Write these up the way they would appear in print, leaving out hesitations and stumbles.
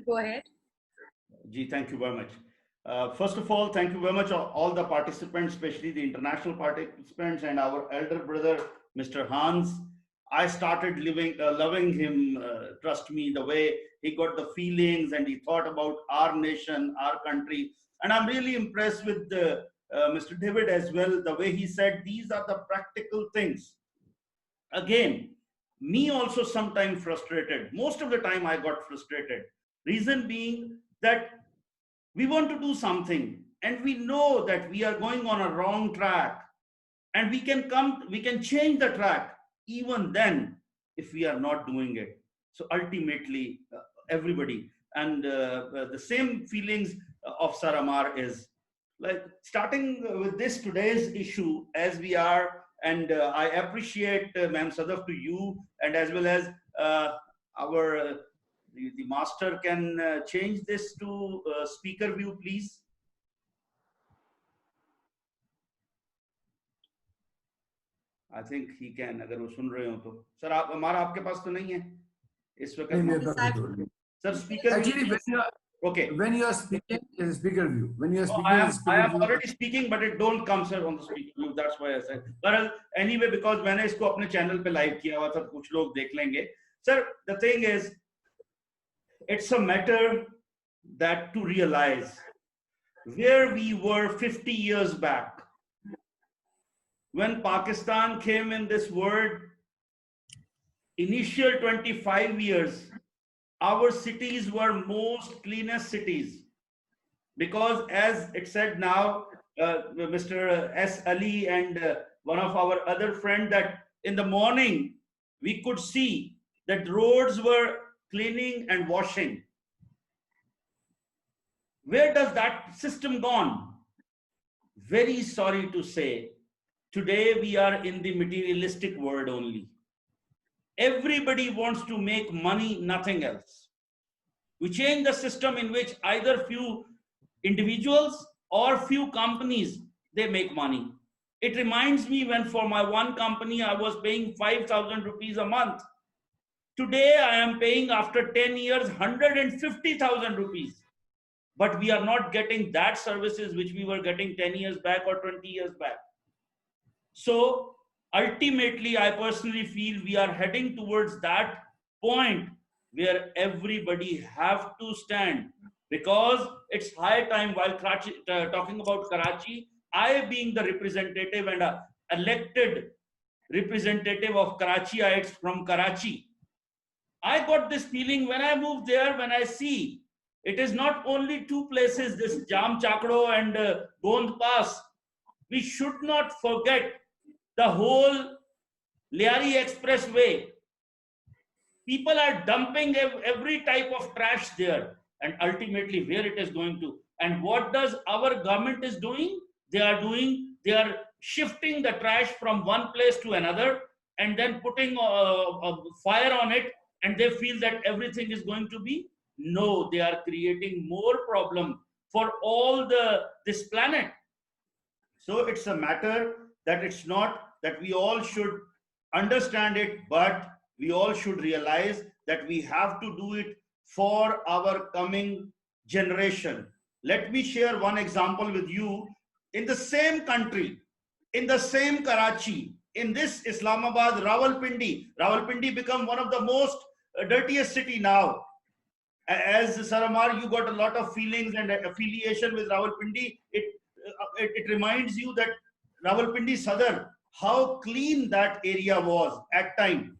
Go ahead. Ji, thank you very much. First of all, thank you very much all the participants, especially the international participants and our elder brother, Mr. Hans. I started loving him, trust me, the way he got the feelings and he thought about our nation, our country. And I'm really impressed with Mr. David as well, the way he said these are the practical things. Again, me also sometimes frustrated. Most of the time I got frustrated. Reason being that we want to do something and we know that we are going on a wrong track, and we can change the track even then if we are not doing it. So ultimately everybody, and the same feelings of Saramar is like starting with this today's issue as we are. And I appreciate Ma'am Sadaf to you, and as well as our the master can change this to speaker view, please. I think he can, अगर वो सुन रहे हो तो sir. आप हमारा आपके पास तो नहीं है इस वक्त sir speaker Actually, okay, when you are speaking in speaker view, when you are speaking I in speaker am view, already speaking but it don't come sir on the speaker view, that's why I said. But anyway, because मैंने इसको अपने channel पे live किया हुआ था, कुछ लोग देख लेंगे sir. The thing is, it's a matter that to realize where we were 50 years back when Pakistan came in this world. Initial 25 years, our cities were most cleanest cities, because as it said now, Mr. S. Ali and one of our other friend, that in the morning we could see that roads were cleaning and washing. Where does that system gone? Very sorry to say, today we are in the materialistic world only. Everybody wants to make money, nothing else. We change the system in which either few individuals or few companies, they make money. It reminds me when for my one company, I was paying 5,000 rupees a month. Today, I am paying after 10 years, 150,000 rupees. But we are not getting that services which we were getting 10 years back or 20 years back. So ultimately, I personally feel we are heading towards that point where everybody have to stand, because it's high time. While talking about Karachi, I being the representative and a elected representative of Karachiites from Karachi, I got this feeling when I moved there, when I see it is not only two places, this Jam Chakdo and Gond Pass. We should not forget the whole Liari Expressway. People are dumping every type of trash there, and ultimately where it is going to. And what does our government is doing? They are shifting the trash from one place to another and then putting a fire on it, and they feel that everything is going to be. No, they are creating more problem for all this planet. So it's a matter that it's not that we all should understand it, but we all should realize that we have to do it for our coming generation. Let me share one example with you. In the same country, in the same Karachi, in this Islamabad, Rawalpindi become one of the most dirtiest city now. As Saramar, you got a lot of feelings and affiliation with Rawalpindi. It reminds you that Rawalpindi Sadar, how clean that area was at time.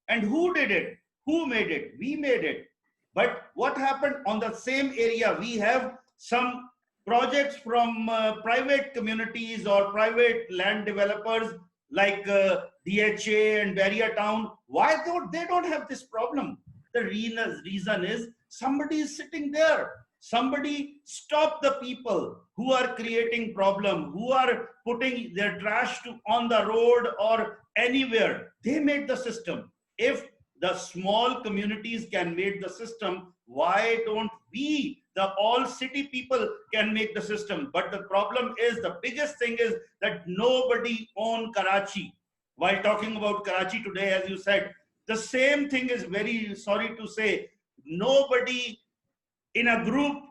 And who did it? Who made it? We made it. But what happened on the same area? We have some projects from private communities or private land developers like DHA and Barrier Town. Why they don't have this problem? The reason is somebody is sitting there. Somebody stop the people who are creating problem, who are putting their trash on the road or anywhere. They made the system. If the small communities can make the system, why don't we, the all city people, can make the system? But the problem is, the biggest thing is that nobody own Karachi. While talking about Karachi today, as you said, the same thing is, very sorry to say, nobody in a group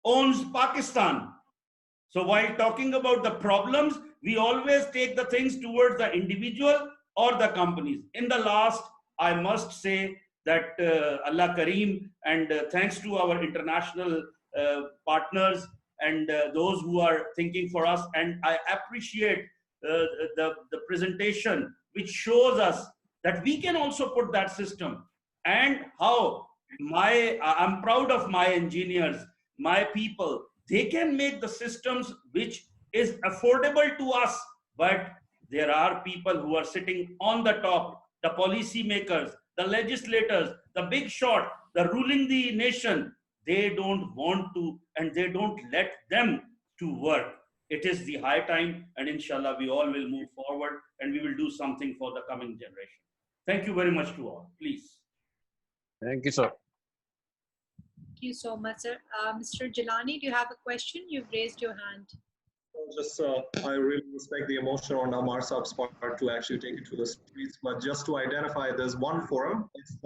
owns Pakistan. So while talking about the problems, we always take the things towards the individual or the companies. In the last, I must say that Allah Kareem, and thanks to our international partners and those who are thinking for us. And I appreciate the presentation, which shows us that we can also put that system, and how I'm proud of my engineers, my people. They can make the systems which is affordable to us, but there are people who are sitting on the top, the policy makers, the legislators, the big shot, the ruling the nation. They don't want to, and they don't let them to work. It is the high time, and inshallah we all will move forward and we will do something for the coming generation. Thank you very much to all. Please. Thank you, sir. Thank you so much, sir. Mr. Jilani, do you have a question? You've raised your hand. Just, I really respect the emotion on Amar Saab's part to actually take it to the streets, but just to identify, there's one forum. It's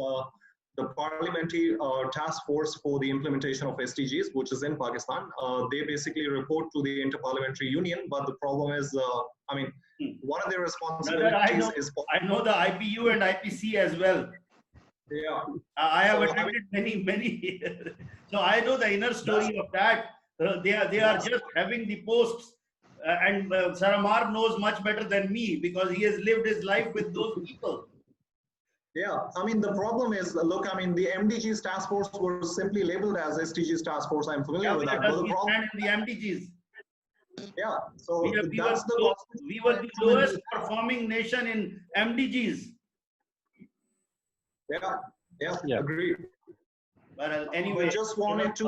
the Parliamentary Task Force for the Implementation of SDGs, which is in Pakistan. They basically report to the Interparliamentary Union, but the problem is, I mean, one of their responsibilities is... I know the IPU and IPC as well. Yeah. I have attended many. So I know the inner story of that. They are just having the posts. And Sir Amar knows much better than me because he has lived his life with those people. Yeah, I mean, the problem is, look, I mean, the MDGs task force was simply labeled as SDGs task force. I'm familiar with that. But the problem, in the MDGs. Yeah, so we were the lowest performing nation in MDGs. Yeah, agreed. But anyway, I just wanted to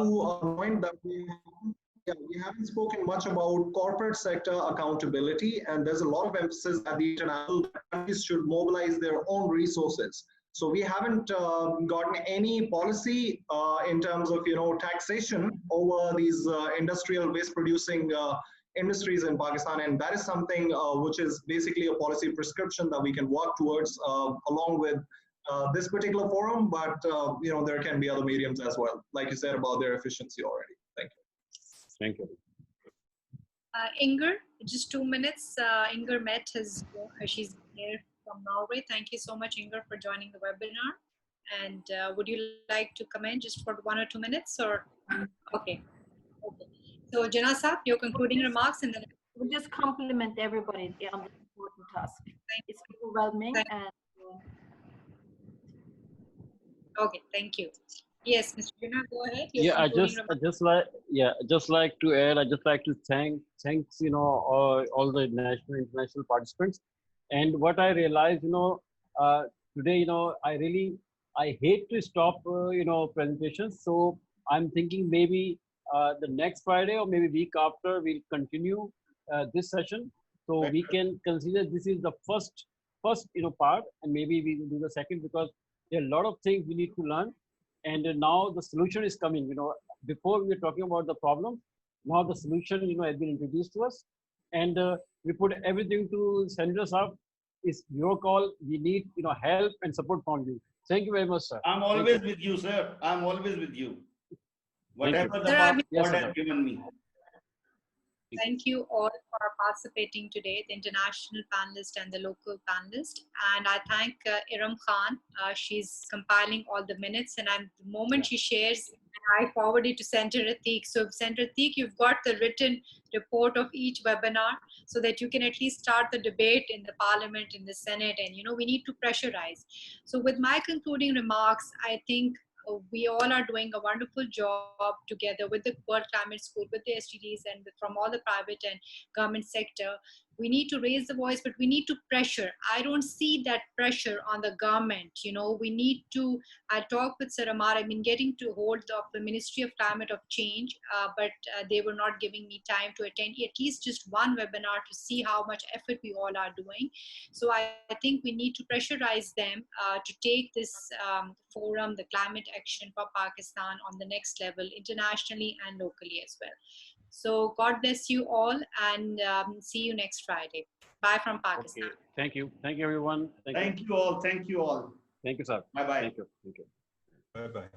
point that we haven't spoken much about corporate sector accountability, and there's a lot of emphasis at the international that countries should mobilize their own resources. So we haven't gotten any policy in terms of taxation over these industrial waste producing industries in Pakistan, and that is something which is basically a policy prescription that we can work towards along with this particular forum, but there can be other mediums as well, like you said about their efficiency already. Thank you. Thank you. Inger, just 2 minutes. Inger Met she's here from Norway. Thank you so much, Inger, for joining the webinar. And would you like to comment just for 1 or 2 minutes, or? Okay. So Janasab, your concluding remarks, and then we'll just compliment everybody on this important task. It's overwhelming. Okay, thank you. Yes, Mr. Juna, go ahead. Just like to add, I just like to thanks all the international participants. And what I realized, today, I hate to stop, presentations. So I'm thinking maybe the next Friday or maybe week after we'll continue this session. So we can consider this is the first part, and maybe we will do the second, because there are a lot of things we need to learn. And now the solution is coming. Before we were talking about the problem, now the solution, has been introduced to us. And we put everything to Senator Saab. It's your call. We need, help and support from you. Thank you very much, sir. I'm always with you, sir. I'm always with you. Whatever the God has given me. Thank you all for participating today, the international panelist and the local panelist. And I thank Iram Khan. She's compiling all the minutes, and the moment she shares, I forward it to Senator Ateeq. So Senator Ateeq, you've got the written report of each webinar so that you can at least start the debate in the Parliament, in the Senate, and we need to pressurize. So with my concluding remarks, I think we all are doing a wonderful job together with the World Climate School, with the SDGs, and from all the private and government sector. We need to raise the voice, but we need to pressure. I don't see that pressure on the government. We need to, I talked with Sir Amar, I've been getting to hold of the Ministry of Climate of Change, but they were not giving me time to attend at least just one webinar to see how much effort we all are doing. So I think we need to pressurize them to take this forum, the climate action for Pakistan, on the next level, internationally and locally as well. So God bless you all, and see you next Friday. Bye from Pakistan. Okay. Thank you. Thank you, everyone. Thank you all. Thank you all. Thank you, sir. Bye-bye. Thank you. Thank you. Bye-bye.